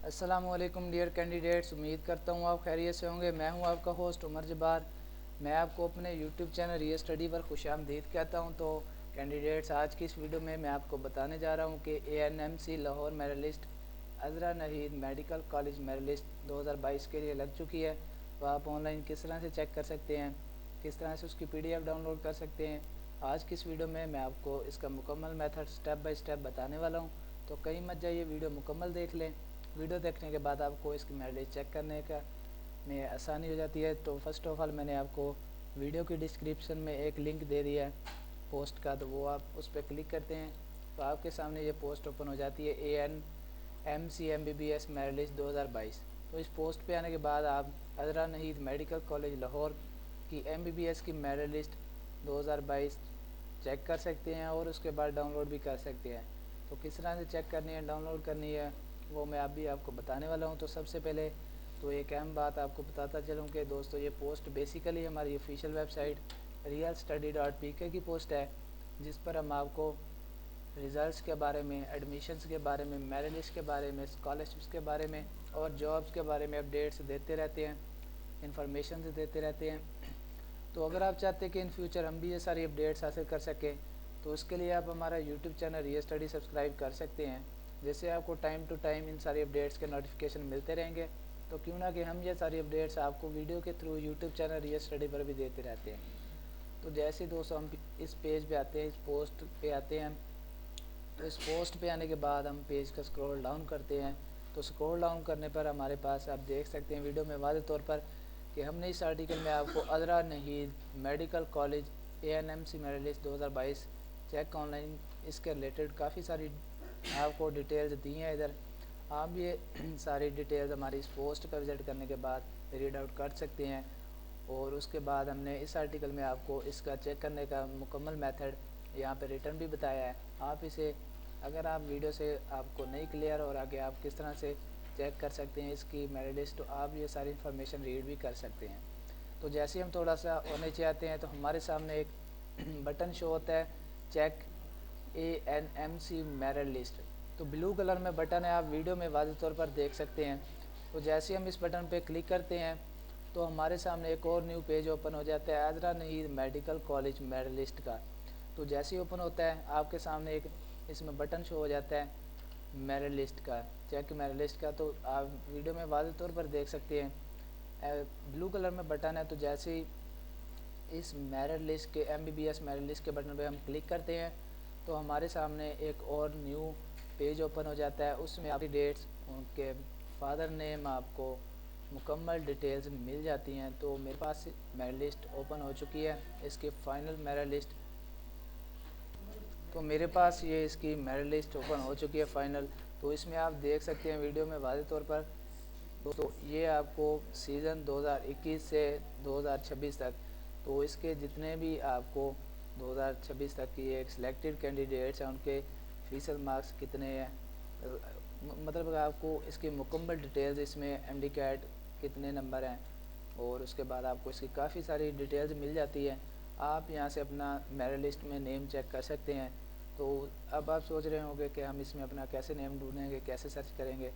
अस्सलामुअलैकुम dear candidates, उम्मीद करता हूँ आप खैरियत से होंगे। मैं हूँ आपका होस्ट उमर जब्बार। मैं आपको अपने यूट्यूब चैनल रियल स्टडी पर खुशामदीद कहता हूँ। तो कैंडिडेट्स, आज की इस वीडियो में मैं आपको बताने जा रहा हूँ कि ANMC Lahore merit Azra Naheed medical college merit 2022 के लिए लग चुकी है। तो आप ऑनलाइन किस तरह से चेक कर सकते हैं, किस तरह से उसकी PDF डाउनलोड कर सकते हैं, आज की इस वीडियो में मैं आपको इसका मुकम्मल मेथड स्टेप बाय स्टेप बताने वाला हूँ। तो कहीं मत जाइए, वीडियो मुकम्मल देख लें। वीडियो देखने के बाद आपको इसकी मेरिट चेक करने का में आसानी हो जाती है। तो फर्स्ट ऑफ ऑल मैंने आपको वीडियो की डिस्क्रिप्शन में एक लिंक दे दिया है पोस्ट का, तो वो आप उस पर क्लिक करते हैं तो आपके सामने ये पोस्ट ओपन हो जाती है ANMC MBBS मेरिट 2022। तो इस पोस्ट पे आने के बाद आप अज़रा नहीद मेडिकल कॉलेज लाहौर की MBBS की मेरिट लिस्ट 2022 चेक कर सकते हैं और उसके बाद डाउनलोड भी कर सकते हैं। तो किस तरह से चेक करनी है, डाउनलोड करनी है, वो मैं अभी आपको बताने वाला हूँ। तो सबसे पहले तो एक अहम बात आपको बताता चलूँ कि दोस्तों, ये पोस्ट बेसिकली हमारी ऑफिशियल वेबसाइट realstudy.pk की पोस्ट है, जिस पर हम आपको रिज़ल्ट्स के बारे में, एडमिशन्स के बारे में, मेरिट लिस्ट के बारे में, स्कॉलरशिप्स के बारे में और जॉब्स के बारे में अपडेट्स देते रहते हैं, इंफॉर्मेशन देते रहते हैं। तो अगर आप चाहते हैं कि इन फ्यूचर हम भी ये सारी अपडेट्स हासिल कर सकें, तो उसके लिए आप हमारा YouTube channel real study subscribe कर सकते हैं। जैसे आपको टाइम टू टाइम इन सारी अपडेट्स के नोटिफिकेशन मिलते रहेंगे, तो क्यों ना कि हम ये सारी अपडेट्स आपको वीडियो के through YouTube channel real study पर भी देते रहते हैं। तो जैसे दोस्तों हम इस पेज पे आते हैं, इस पोस्ट पे आते हैं, तो इस पोस्ट पे आने के बाद हम पेज का स्क्रॉल डाउन करते हैं। तो स्क्रॉल डाउन करने पर हमारे पास आप देख सकते हैं वीडियो में वाज़ेह तौर पर कि हमने इस आर्टिकल में आपको Azra Naheed medical college ANMC merit list 2022 check online, इसके रिलेटेड काफ़ी सारी आपको डिटेल्स दी हैं। इधर आप ये सारी डिटेल्स हमारी इस पोस्ट पर विज़िट करने के बाद रीड आउट कर सकते हैं। और उसके बाद हमने इस आर्टिकल में आपको इसका चेक करने का मुकम्मल मेथड यहाँ पे रिटर्न भी बताया है। आप इसे, अगर आप वीडियो से आपको नहीं क्लियर हो रहा कि आप किस तरह से चेक कर सकते हैं इसकी मेरिट लिस्ट, तो आप ये सारी इन्फॉर्मेशन रीड भी कर सकते हैं। तो जैसे हम थोड़ा सा और नीचे आते हैं तो हमारे सामने एक बटन शो होता है, चेक ANMC मेरिट लिस्ट। तो ब्लू कलर में बटन है, आप वीडियो में वाज़ेह तौर पर देख सकते हैं। तो जैसे हम इस बटन पे क्लिक करते हैं तो हमारे सामने एक और न्यू पेज ओपन हो जाता है Azra Naheed medical college merit list का। तो जैसे ही ओपन होता है आपके सामने एक इसमें बटन शो हो जाता है मेरिट लिस्ट का, चेक मेरिट लिस्ट का। तो आप वीडियो में वाज़ेह तौर पर देख सकते हैं ब्लू कलर में बटन है। तो जैसे ही इस मेरिट लिस्ट के MBBS मेरिट लिस्ट के बटन पे हम क्लिक करते हैं तो हमारे सामने एक और न्यू पेज ओपन हो जाता है। उसमें आपकी डेट्स, उनके फादर नेम, आपको मुकम्मल डिटेल्स मिल जाती हैं। तो मेरे पास मेरिट लिस्ट ओपन हो चुकी है, इसकी फ़ाइनल मेरिट लिस्ट। तो मेरे पास ये इसकी मेरिट लिस्ट ओपन हो चुकी है फ़ाइनल। तो इसमें आप देख सकते हैं वीडियो में वाज़ेह तौर पर दोस्तों, ये आपको सीज़न 2021 से 2026 तक, तो इसके जितने भी आपको 2026 तक की एक सिलेक्टेड कैंडिडेट्स हैं उनके फ़ीसद मार्क्स कितने हैं, मतलब आपको इसकी मुकम्मल डिटेल्स, इसमें MD CAT कितने नंबर हैं और उसके बाद आपको इसकी काफ़ी सारी डिटेल्स मिल जाती है। आप यहाँ से अपना मेरिट लिस्ट में नेम चेक कर सकते हैं। तो अब आप सोच रहे होंगे कि हम इसमें अपना कैसे नेम ढूंढेंगे, कैसे सर्च करेंगे।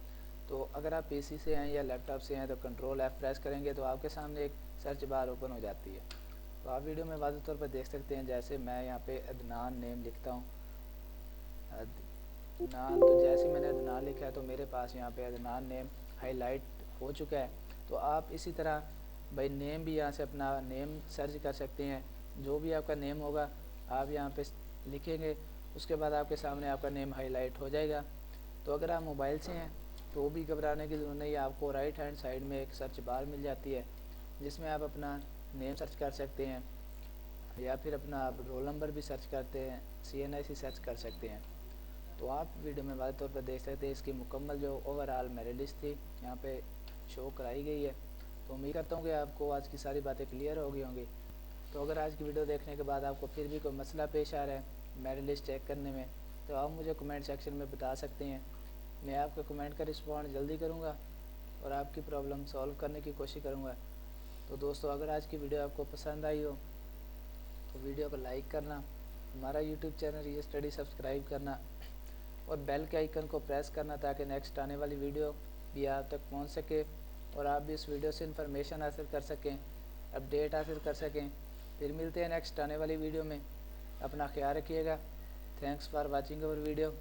तो अगर आप PC से हैं या लैपटॉप से हैं तो Ctrl+F प्रेस करेंगे तो आपके सामने एक सर्च बार ओपन हो जाती है। तो आप वीडियो में वाज़ेह तौर पर देख सकते हैं, जैसे मैं यहाँ पे अदनान नेम लिखता हूँ, अदनान। तो जैसे मैंने अदनान लिखा है तो मेरे पास यहाँ पे अदनान नेम हाईलाइट हो चुका है। तो आप इसी तरह भाई नेम भी यहाँ से अपना नेम सर्च कर सकते हैं। जो भी आपका नेम होगा आप यहाँ पे लिखेंगे, उसके बाद आपके सामने आपका नेम हाईलाइट हो जाएगा। तो अगर आप मोबाइल से हैं तो भी घबराने की ज़रूरत नहीं है, आपको राइट हैंड साइड में एक सर्च बार मिल जाती है जिसमें आप अपना नेम सर्च कर सकते हैं, या फिर अपना आप रोल नंबर भी सर्च करते हैं, CNIC सर्च कर सकते हैं। तो आप वीडियो में वाज़ेह तौर पर देख सकते हैं इसकी मुकम्मल जो ओवरऑल मेरिट लिस्ट थी यहाँ पे शो कराई गई है। तो उम्मीद करता हूँ कि आपको आज की सारी बातें क्लियर हो गई होंगी। तो अगर आज की वीडियो देखने के बाद आपको फिर भी कोई मसला पेश आ रहा है मेरिट लिस्ट चेक करने में, तो आप मुझे कमेंट सेक्शन में बता सकते हैं। मैं आपके कमेंट का रिस्पॉन्ड जल्दी करूँगा और आपकी प्रॉब्लम सॉल्व करने की कोशिश करूँगा। तो दोस्तों, अगर आज की वीडियो आपको पसंद आई हो तो वीडियो को लाइक करना, हमारा YouTube channel real study subscribe करना और बेल के आइकन को प्रेस करना ताकि नेक्स्ट आने वाली वीडियो بھی آپ تک پہنچ سکے اور آپ بھی اس ویڈیو سے انفارمیشن حاصل کر سکیں، اپڈیٹ حاصل کر سکیں۔ پھر ملتے ہیں نیکسٹ آنے والی ویڈیو میں، اپنا خیال رکھیے گا۔ تھینکس فار واچنگ اور ویڈیو۔